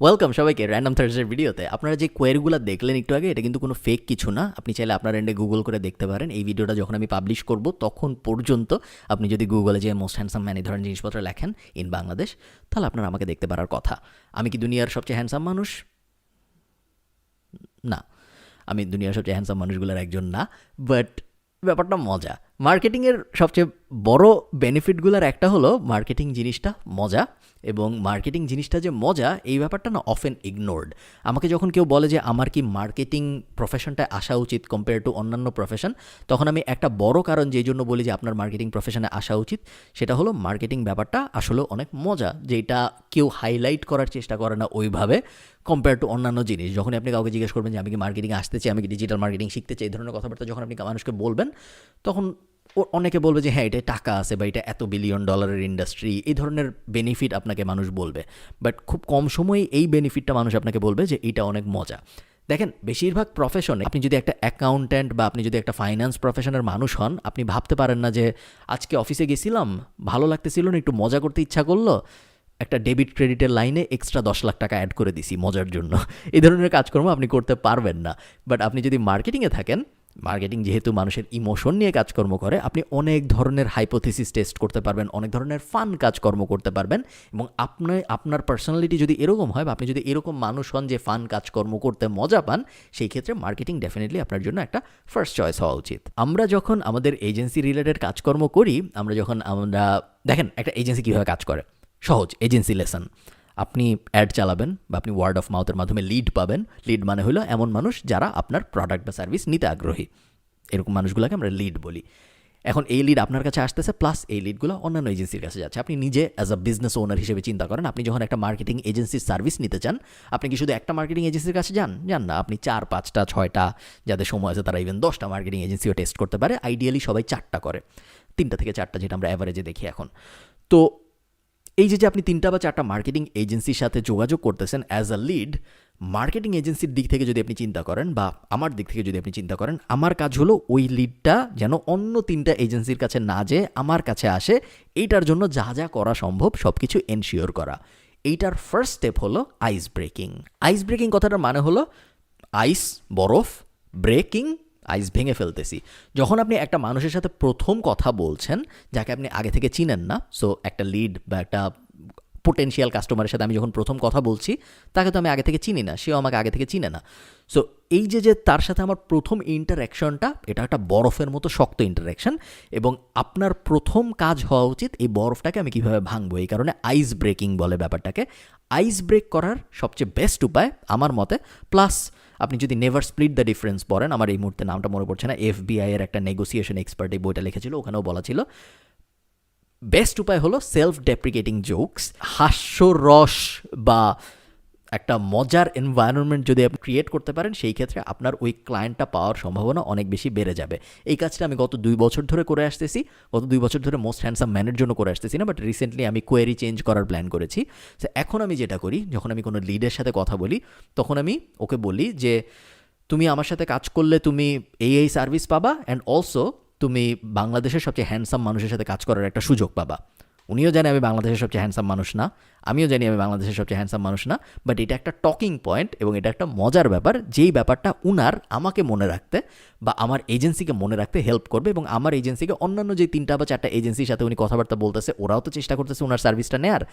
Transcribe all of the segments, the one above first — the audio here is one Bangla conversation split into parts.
ওয়েলকাম সবাইকে র্যান্ডম থার্সডের ভিডিওতে। আপনারা যে কোয়েরিগুলো দেখলেন একটু আগে, এটা কিন্তু কোনো ফেক কিছু না। আপনি চাইলে আপনার এন্ডে গুগল করে দেখতে পারেন। এই ভিডিওটা যখন আমি পাবলিশ করব তখন পর্যন্ত আপনি যদি গুগলে যে মোস্ট হ্যান্ডসাম ম্যান এই ধরনের জিনিসপত্র লেখেন ইন বাংলাদেশ, তাহলে আপনার আমাকে দেখতে পারার কথা। আমি কি দুনিয়ার সবচেয়ে হ্যান্ডসাম মানুষ? না, আমি দুনিয়ার সবচেয়ে হ্যান্ডসাম মানুষগুলোর একজন না, বাট ব্যাপারটা মজা। মার্কেটিংয়ের সবচেয়ে বড় বেনিফিটগুলোর একটা হলো মার্কেটিং জিনিসটা মজা, এবং মার্কেটিং জিনিসটা যে মজা এই ব্যাপারটা না অফেন ইগনোরড। আমাকে যখন কেউ বলে যে আমার কি মার্কেটিং প্রফেশনটায় আসা উচিত কম্পেয়ার টু অন্যান্য প্রফেশন, তখন আমি একটা বড় কারণ যেই জন্য বলি যে আপনার মার্কেটিং প্রফেশনে আসা উচিত, সেটা হলো মার্কেটিং ব্যাপারটা আসলে অনেক মজা, যেটা কেউ হাইলাইট করার চেষ্টা করে না ওইভাবে কম্পেয়ার টু অন্যান্য জিনিস। যখন আপনি কাউকে জিজ্ঞেস করবেন যে আমি কি মার্কেটিং আসতে চাই, আমি কি ডিজিটাল মার্কেটিং শিখতে চাই, এই ধরনের কথাবার্তা যখন আপনি মানুষকে বলবেন, তখন অনেকে বলবে যে হ্যাঁ, এটা টাকা আছে বা এটা $1 বিলিয়ন ইন্ডাস্ট্রি, এই ধরনের বেনিফিট আপনাকে মানুষ বলবে। বাট খুব কম সময়ে এই বেনিফিটটা মানুষ আপনাকে বলবে যে এটা অনেক মজা। দেখেন, বেশিরভাগ প্রফেশনে আপনি যদি একটা অ্যাকাউন্ট্যান্ট বা আপনি যদি একটা ফাইন্যান্স প্রফেশনের মানুষ হন, আপনি ভাবতে পারেন না যে আজকে অফিসে গেছিলাম, ভালো লাগতেছিল না, একটু মজা করতে ইচ্ছা করলো, একটা ডেবিট ক্রেডিটের লাইনে এক্সট্রা 10 লাখ টাকা অ্যাড করে দিছি মজার জন্য। এই ধরনের কাজকর্ম আপনি করতে পারবেন না। বাট আপনি যদি মার্কেটিংয়ে থাকেন, মার্কেটিং যেহেতু মানুষের ইমোশন নিয়ে কাজকর্ম করে, আপনি অনেক ধরনের হাইপোথিসিস টেস্ট করতে পারবেন, অনেক ধরনের ফান কাজকর্ম করতে পারবেন, এবং আপনার পার্সোনালিটি যদি এরকম হয় বা আপনি যদি এরকম মানুষ হন যে ফান কাজকর্ম করতে মজা পান, সেই ক্ষেত্রে মার্কেটিং ডেফিনেটলি আপনার জন্য একটা ফার্স্ট চয়েস হওয়া উচিত। আমরা যখন আমাদের এজেন্সি রিলেটেড কাজকর্ম করি, আমরা দেখেন একটা এজেন্সি কীভাবে কাজ করে, সহজ এজেন্সি লেসন। আপনি অ্যাড চালাবেন বা আপনি ওয়ার্ড অফ মাউথের মাধ্যমে লিড পাবেন। লিড মানে হলো এমন মানুষ যারা আপনার প্রোডাক্ট বা সার্ভিস নিতে আগ্রহী, এরকম মানুষগুলোকে আমরা লিড বলি। এখন এই লিড আপনার কাছে আসতেছে, প্লাস এই লিডগুলো অন্যান্য এজেন্সির কাছে যাচ্ছে। আপনি নিজে অ্যাজ আ বিজনেস ওনার হিসেবে চিন্তা করেন, আপনি যখন একটা মার্কেটিং এজেন্সির সার্ভিস নিতে চান, আপনি কি শুধু একটা মার্কেটিং এজেন্সির কাছে যান না, আপনি 4, 5টা, 6টা, যাদের সময় আছে তারা ইভেন 10টা মার্কেটিং এজেন্সিও টেস্ট করতে পারে। আইডিয়ালি সবাই 4টা করে, 3টা থেকে 4টা, যেটা আমরা অ্যাভারেজে দেখি এখন। তো এই যে আপনি 3টা বা 4টা মার্কেটিং এজেন্সির সাথে যোগাযোগ করতেছেন অ্যাজ আ লিড, মার্কেটিং এজেন্সির দিক থেকে যদি আপনি চিন্তা করেন বা আমার দিক থেকে যদি আপনি চিন্তা করেন, আমার কাজ হলো ওই লিডটা যেন অন্য 3টা এজেন্সির কাছে না যেয়ে আমার কাছে আসে, এইটার জন্য যা যা করা সম্ভব সব কিছু এনশিওর করা। এইটার ফার্স্ট স্টেপ হলো আইস ব্রেকিং। আইস ব্রেকিং কথাটার মানে হলো আইস বরফ, ব্রেকিং আইস ভেঙে ফেলতেছি। যখন আপনি একটা মানুষের সাথে প্রথম কথা বলছেন যাকে আপনি আগে থেকে চিনেন না, সো একটা লিড বা একটা পোটেনশিয়াল কাস্টমারের সাথে আমি যখন প্রথম কথা বলছি, তাকে তো আমি আগে থেকে চিনি না, সেও আমাকে আগে থেকে চিনে না। সো এই যে তার সাথে আমার প্রথম ইন্টারাকশনটা, এটা একটা বরফের মতো শক্ত ইন্টারাকশন, এবং আপনার প্রথম কাজ হওয়া উচিত এই বরফটাকে আমি কীভাবে ভাঙবো। এই কারণে আইস ব্রেকিং বলে ব্যাপারটাকে। আইস ব্রেক করার সবচেয়ে বেস্ট উপায় আমার মতে, প্লাস আপনি যদি নেভার স্প্লিট দ্য ডিফারেন্স পড়েন, আমার এই মুহূর্তে নামটা মনে পড়ছে না, FBI এর একটা নেগোসিয়েশন এক্সপার্ট এই বইটা লিখেছিল, ওখানেও বলা ছিল বেস্ট উপায় হলো সেলফ ডেপ্রিকেটিং জোকস। হাস্যরস বা একটা মজার এনভায়রনমেন্ট যদি আপনি ক্রিয়েট করতে পারেন, সেই ক্ষেত্রে আপনার ওই ক্লায়েন্টটা পাওয়ার সম্ভাবনা অনেক বেশি বেড়ে যাবে। এই কাজটা আমি গত 2 বছর ধরে করে আসতেছি। গত 2 বছর ধরে মোস্ট হ্যান্ডসাম ম্যানের জন্য করে আসতেছি না, বাট রিসেন্টলি আমি কোয়েরি চেঞ্জ করার প্ল্যান করেছি। তো এখন আমি যেটা করি, যখন আমি কোনো লিডের সাথে কথা বলি, তখন আমি ওকে বলি যে তুমি আমার সাথে কাজ করলে তুমি এই সার্ভিস পাবা, অ্যান্ড অলসো তুমি বাংলাদেশের সবচেয়ে হ্যান্ডসাম মানুষের সাথে কাজ করার একটা সুযোগ পাবা। উনিও জানে আমি বাংলাদেশের সবচেয়ে হ্যান্ডসাম মানুষ না, আমিও জানি আমি বাংলাদেশের সবচেয়ে হ্যান্ডসাম মানুষ না, বাট এটা একটা টকিং পয়েন্ট এবং এটা একটা মজার ব্যাপার, যেই ব্যাপারটা উনার আমাকে মনে রাখতে বা আমার এজেন্সিকে মনে রাখতে হেল্প করবে, এবং আমার এজেন্সিকে অন্যান্য যে 3টা বা 4টা এজেন্সির সাথে উনি কথাবার্তা বলতেছে, ওরাও তো চেষ্টা করতেছে ওনার সার্ভিসটা নেয়ার,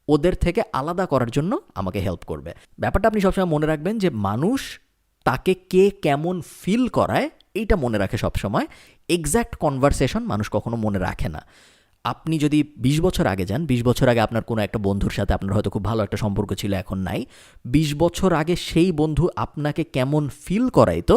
ওদের থেকে আলাদা করার জন্য আমাকে হেল্প করবে। ব্যাপারটা আপনি সবসময় মনে রাখবেন যে মানুষ তাকে কে কেমন ফিল করায় এইটা মনে রাখে সবসময়। এক্স্যাক্ট কনভারসেশন মানুষ কখনো মনে রাখে না। আপনি যদি 20 বছর আগে যান, 20 বছর আগে আপনার কোনো একটা বন্ধুর সাথে আপনার হয়তো খুব ভালো একটা সম্পর্ক ছিল, এখন নাই। 20 বছর আগে সেই বন্ধু আপনাকে কেমন ফিল করাইতো,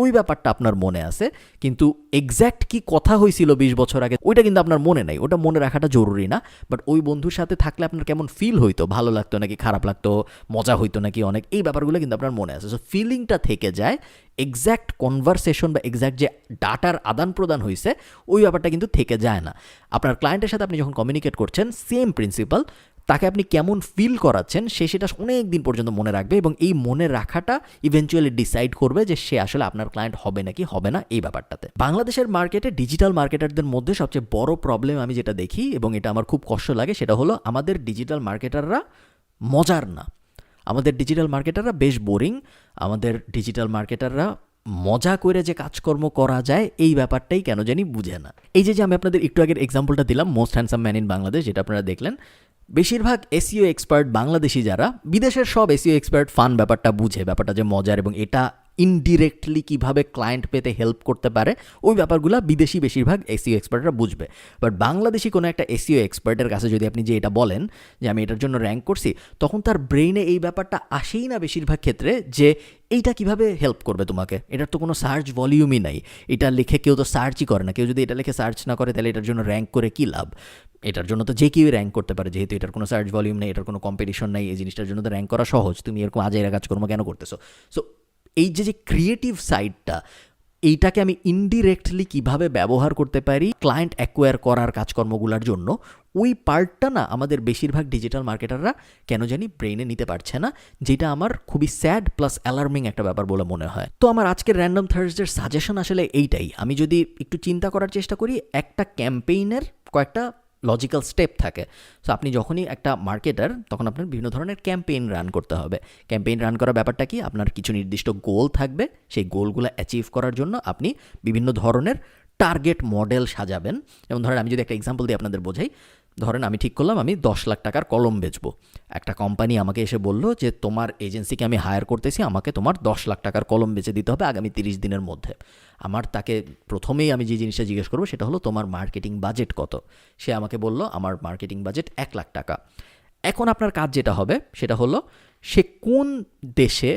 ওই ব্যাপারটা আপনার মনে আছে, কিন্তু এক্স্যাক্ট কি কথা হয়েছিল 20 বছর আগে ওইটা কিন্তু আপনার মনে নাই। ওটা মনে রাখাটা জরুরি না, বাট ওই বন্ধুর সাথে থাকলে আপনার কেমন ফিল হইতো, ভালো লাগতো নাকি খারাপ লাগতো, মজা হইতো নাকি অনেক, এই ব্যাপারগুলো কিন্তু আপনার মনে আছে। সো ফিলিংটা থেকে যায়, এক্স্যাক্ট কনভারসেশন বা এক্স্যাক্ট যে ডাটার আদান প্রদান হয়েছে ওই ব্যাপারটা কিন্তু থেকে যায় না। আপনার ক্লায়েন্টের সাথে আপনি যখন কমিউনিকেট করছেন, সেম প্রিন্সিপাল, তাকে আপনি কেমন ফিল করাচ্ছেন সে সেটা অনেক দিন পর্যন্ত মনে রাখবে, এবং এই মনে রাখাটা ইভেনচুয়ালি ডিসাইড করবে যে সে আসলে আপনার ক্লায়েন্ট হবে নাকি হবে না এই ব্যাপারটাতে। বাংলাদেশের মার্কেটে ডিজিটাল মার্কেটারদের মধ্যে সবচেয়ে বড় প্রবলেম আমি যেটা দেখি, এবং এটা আমার খুব কষ্ট লাগে, সেটা হলো আমাদের ডিজিটাল মার্কেটাররা মজার না। আমাদের ডিজিটাল মার্কেটাররা বেশ বোরিং, আমাদের ডিজিটাল মার্কেটাররা মজা করে যে কাজকর্ম করা যায় এই ব্যাপারটাই কেন জানি বুঝে না। এই যে আমি আপনাদের একটু আগের এক্সাম্পলটা দিলাম, most handsome man in Bangladesh, যেটা আপনারা দেখলেন, বেশিরভাগ এসইও এক্সপার্ট বাংলাদেশি যারা, বিদেশের সব এসইও এক্সপার্ট ফান ব্যাপারটা বুঝে, ব্যাপারটা যে মজার এবং এটা ইনডিরেক্টলি কিভাবে ক্লায়েন্ট পেতে হেল্প করতে পারে ওই ব্যাপারগুলো বিদেশি বেশিরভাগ এসইও এক্সপার্টরা বুঝবে। বাট বাংলাদেশি কোনো একটা এসইও এক্সপার্টের কাছে যদি আপনি যে এটা বলেন যে আমি এটার জন্য র্যাঙ্ক করছি, তখন তার ব্রেইনে এই ব্যাপারটা আসেই না বেশিরভাগ ক্ষেত্রে যে এইটা কিভাবে হেল্প করবে তোমাকে, এটার তো কোনো সার্চ ভলিউমই নাই, এটা লিখে কেউ তো সার্চই করে না, কেউ যদি এটা লিখে সার্চ না করে তাহলে এটার জন্য র্যাঙ্ক করে কী লাভ, এটার জন্য তো যে কেউ র্যাঙ্ক করতে পারে, যেহেতু এটার কোনো সার্চ ভলিউম নেই, এটার কোনো কম্পিটিশন নেই, এই জিনিসটার জন্য তো র্যাঙ্ক করা সহজ, তুমি এরকম আজাইরা কাজকর্ম কেন করতেছো। সো এই যে ক্রিয়েটিভ সাইডটা, এইটাকে আমি ইনডিরেক্টলি কিভাবে ব্যবহার করতে পারি ক্লায়েন্ট অ্যাকোয়ার করার কাজকর্মগুলোর জন্য, ওই পার্টটা না আমাদের বেশিরভাগ ডিজিটাল মার্কেটাররা কেন জানি ব্রেইনে নিতে পারছে না, যেটা আমার খুবই স্যাড প্লাস অ্যালার্মিং একটা ব্যাপার বলে মনে হয়। তো আমার আজকের র্যান্ডম থার্সডের সাজেশন আসলে এইটাই, আমি যদি একটু চিন্তা করার চেষ্টা করি, একটা ক্যাম্পেইনের কয়েকটা লজিক্যাল স্টেপ থাকে। সো আপনি যখনই একটা মার্কেটার, তখন আপনার বিভিন্ন ধরনের ক্যাম্পেইন রান করতে হবে। ক্যাম্পেইন রান করার ব্যাপারটা কি, আপনার কিছু নির্দিষ্ট গোল থাকবে, সেই গোলগুলো অ্যাচিভ করার জন্য আপনি বিভিন্ন ধরনের টার্গেট মডেল সাজাবেন। যেমন ধরেন আমি যদি একটা এক্সাম্পল দিয়ে আপনাদের বোঝাই, ধরেন আমি ঠিক করলাম আমি 10 লাখ টাকার কলম বেচবো। একটা কোম্পানি আমাকে এসে বললো যে তোমার এজেন্সিকে আমি হায়ার করতেছি, আমাকে তোমার 10 লাখ টাকার কলম বেচে দিতে হবে আগামী 30 দিনের মধ্যে। আমার তাকে প্রথমেই আমি যে জিনিসটা জিজ্ঞেস করবো সেটা হলো তোমার মার্কেটিং বাজেট কত। সে আমাকে বলল আমার মার্কেটিং বাজেট 1 লাখ টাকা। এখন আপনার কাজ যেটা হবে সেটা হলো সে কোন দেশে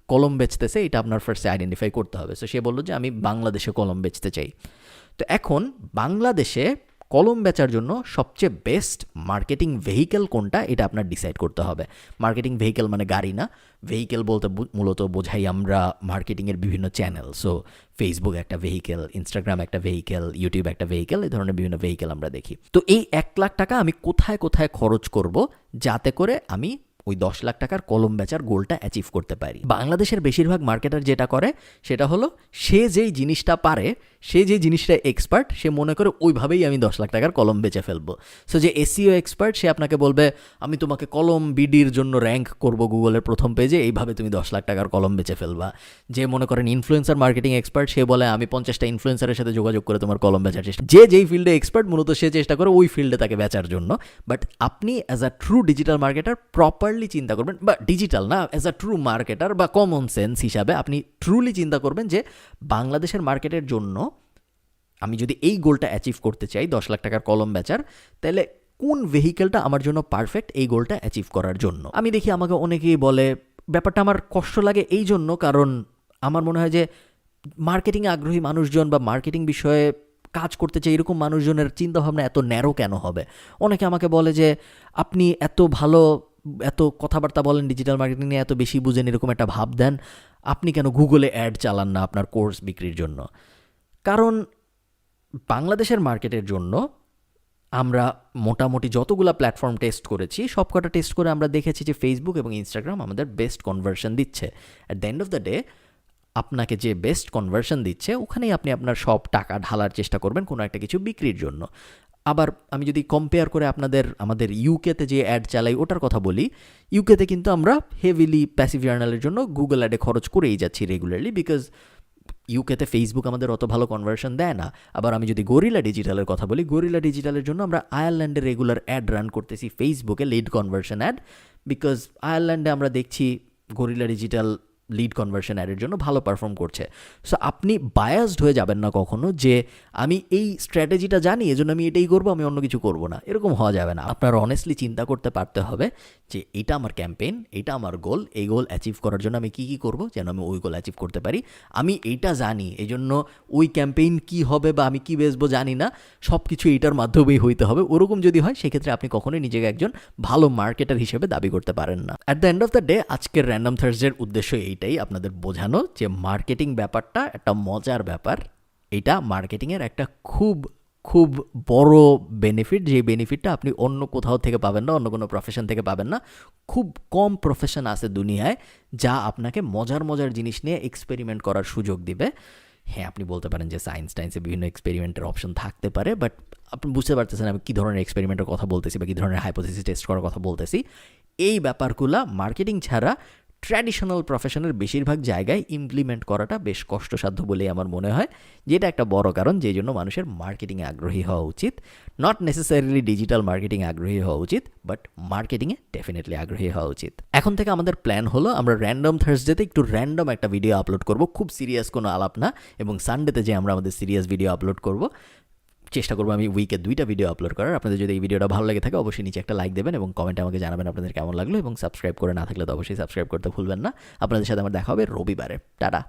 কলম বেচতেছে এটা আপনার ফার্স্টে আইডেন্টিফাই করতে হবে। সো সে বললো যে আমি বাংলাদেশে কলম বেচতে চাই। তো এখন বাংলাদেশে কলম বেচার জন্য সবচেয়ে বেস্ট মার্কেটিং ভেহিকেল কোনটা এটা আপনার ডিসাইড করতে হবে। মার্কেটিং ভেহিকেল মানে গাড়ি না, ভেহিকেল বলতে মূলত বোঝাই আমরা মার্কেটিংয়ের বিভিন্ন চ্যানেল। সো ফেসবুক একটা ভেহিকেল, ইনস্টাগ্রাম একটা ভেহিকেল, ইউটিউব একটা ভেহিকেল, এই ধরনের বিভিন্ন ভেহিকেল আমরা দেখি। তো এই 1 লাখ টাকা আমি কোথায় কোথায় খরচ করব যাতে করে আমি ওই 10 লাখ টাকার কলম বেচার গোলটা অ্যাচিভ করতে পারি। বাংলাদেশের বেশিরভাগ মার্কেটার যেটা করে সেটা হলো সে যেই জিনিসটা পারে, সে যে জিনিসটা এক্সপার্ট, সে মনে করে ওইভাবেই আমি 10 লাখ টাকার কলম বেচে ফেলবো। সো যে এসইও এক্সপার্ট সে আপনাকে বলবে আমি তোমাকে কলম বিডির জন্য র্যাঙ্ক করব গুগলের প্রথম পেজে, এইভাবে তুমি 10 লাখ টাকার কলম বেচে ফেলবা। যে মনে করেন ইনফ্লুয়েন্সার মার্কেটিং এক্সপার্ট, সে বলে আমি 50টা ইনফ্লুয়েন্সারের সাথে যোগাযোগ করে তোমার কলম বেচার চেষ্টা। যে যেই ফিল্ডে এক্সপার্ট মূলত সে চেষ্টা করে ওই ফিল্ডে তাকে বেচার জন্য। বাট আপনি as a true digital marketer properly চিন্তা করবেন, বা ডিজিটাল না, অ্যাজ আ ট্রু মার্কেটার বা কমন সেন্স হিসাবে আপনি ট্রুলি চিন্তা করবেন যে বাংলাদেশের মার্কেটের জন্য আমি যদি এই গোলটা অ্যাচিভ করতে চাই 10 লাখ টাকার কলম বেচার, তাহলে কোন ভেহিকেলটা আমার জন্য পারফেক্ট এই গোলটা অ্যাচিভ করার জন্য। আমি দেখি আমাকে অনেকেই বলে, ব্যাপারটা আমার কষ্ট লাগে এই জন্য কারণ আমার মনে হয় যে মার্কেটিংয়ে আগ্রহী মানুষজন বা মার্কেটিং বিষয়ে কাজ করতে চাই এরকম মানুষজনের চিন্তাভাবনা এত ন্যারো কেন হবে। অনেকে আমাকে বলে যে আপনি এত ভালো, এত কথাবার্তা বলেন ডিজিটাল মার্কেটিং নিয়ে, এত বেশি বুঝেন, এরকম একটা ভাব দেন, আপনি কেন গুগলে অ্যাড চালান না আপনার কোর্স বিক্রির জন্য। কারণ বাংলাদেশের মার্কেটের জন্য আমরা মোটামুটি যতগুলো প্ল্যাটফর্ম টেস্ট করেছি সবকটা টেস্ট করে আমরা দেখেছি যে ফেসবুক এবং ইনস্টাগ্রাম আমাদের বেস্ট কনভার্সন দিচ্ছে। At the end of the day আপনাকে যে বেস্ট কনভার্সন দিচ্ছে ওখানেই আপনি আপনার সব টাকা ঢালার চেষ্টা করবেন কোনো একটা কিছু বিক্রির জন্য। আবার আমি যদি কম্পেয়ার করে আমাদের ইউকেতে যে অ্যাড চালাই ওটার কথা বলি, ইউকেতে কিন্তু আমরা হেভিলি প্যাসিভ জার্নালের জন্য গুগল অ্যাডে খরচ করেই যাচ্ছি রেগুলারলি, বিকজ ইউকেতে ফেসবুক আমাদের অত ভালো কনভার্সন দেয় না। আবার আমি যদি গরিলা ডিজিটালের কথা বলি, গরিলা ডিজিটালের জন্য আমরা আয়ারল্যান্ডে রেগুলার অ্যাড রান করতেছি ফেসবুকে, লিড কনভার্সন অ্যাড, বিকজ আয়ারল্যান্ডে আমরা দেখছি গরিলা ডিজিটাল লিড কনভার্সন অ্যাডের জন্য ভালো পারফর্ম করছে। সো আপনি বায়াসড হয়ে যাবেন না কখনো যে আমি এই স্ট্র্যাটেজিটা জানি এজন্য আমি এটাই করবো, আমি অন্য কিছু করবো না, এরকম হওয়া যাবে না। আপনার অনেস্টলি চিন্তা করতে পারতে হবে যে এটা আমার ক্যাম্পেইন, এটা আমার গোল, এই গোল অ্যাচিভ করার জন্য আমি কী কী করবো যেন আমি ওই গোল অ্যাচিভ করতে পারি। আমি এইটা জানি, এই জন্য ওই ক্যাম্পেইন কী হবে বা আমি কী বেচবো জানি না, সব কিছু এইটার মাধ্যমেই হইতে হবে। ওরকম যদি হয় সেক্ষেত্রে আপনি কখনোই নিজেকে একজন ভালো মার্কেটার হিসেবে দাবি করতে পারেন না। At the end of the day আজকের র্যান্ডম থার্সডের উদ্দেশ্য এইটাই, আপনাদের বোঝানো যে মার্কেটিং ব্যাপারটা একটা মজার ব্যাপার। এটা মার্কেটিংয়ের একটা খুব খুব বড় বেনিফিট, যে বেনিফিটটা আপনি অন্য কোথাও থেকে পাবেন না, অন্য কোনো প্রফেশন থেকে পাবেন না। খুব কম প্রফেশন আছে দুনিয়ায় যা আপনাকে মজার মজার জিনিস নিয়ে এক্সপেরিমেন্ট করার সুযোগ দিবে। হ্যাঁ, আপনি বলতে পারেন যে সায়েন্সে বিভিন্ন এক্সপেরিমেন্টের অপশন থাকতে পারে, বাট আপনি বুঝতে পারতেছেন আমি কী ধরনের এক্সপেরিমেন্টের কথা বলতেছি বা কী ধরনের হাইপোথিসিস টেস্ট করার কথা বলতেছি। এই ব্যাপারগুলো মার্কেটিং ছাড়া ট্র্যাডিশনাল প্রফেশনের বেশিরভাগ জায়গায় ইমপ্লিমেন্ট করাটা বেশ কষ্টসাধ্য বলেই আমার মনে হয়, যেটা একটা বড় কারণ যেই জন্য মানুষের মার্কেটিংয়ে আগ্রহী হওয়া উচিত। নট নেসেসারিলি ডিজিটাল মার্কেটিংয়ে আগ্রহী হওয়া উচিত, বাট মার্কেটিংয়ে ডেফিনেটলি আগ্রহী হওয়া উচিত। এখন থেকে আমাদের প্ল্যান হলো আমরা র্যান্ডম থার্সডেতে একটু র্যান্ডম একটা ভিডিও আপলোড করব, খুব সিরিয়াস কোনো আলাপ না, এবং সানডেতে যে আমরা আমাদের সিরিয়াস ভিডিও আপলোড করব। চেষ্টা করবো আমি উইকে 2টা ভিডিও আপলোড করার। আপনাদের যদি এই ভিডিওটা ভালো লেগে থাকে অবশ্যই নিচে একটা লাইক দেবেন এবং কমেন্টে আমাকে জানাবেন আপনাদের কেমন লাগলো, এবং সাবস্ক্রাইব করে না থাকলে তো অবশ্যই সাবস্ক্রাইব করতে ভুলবেন না। আপনাদের সাথে আমার দেখা হবে রবিবারে। টাটা।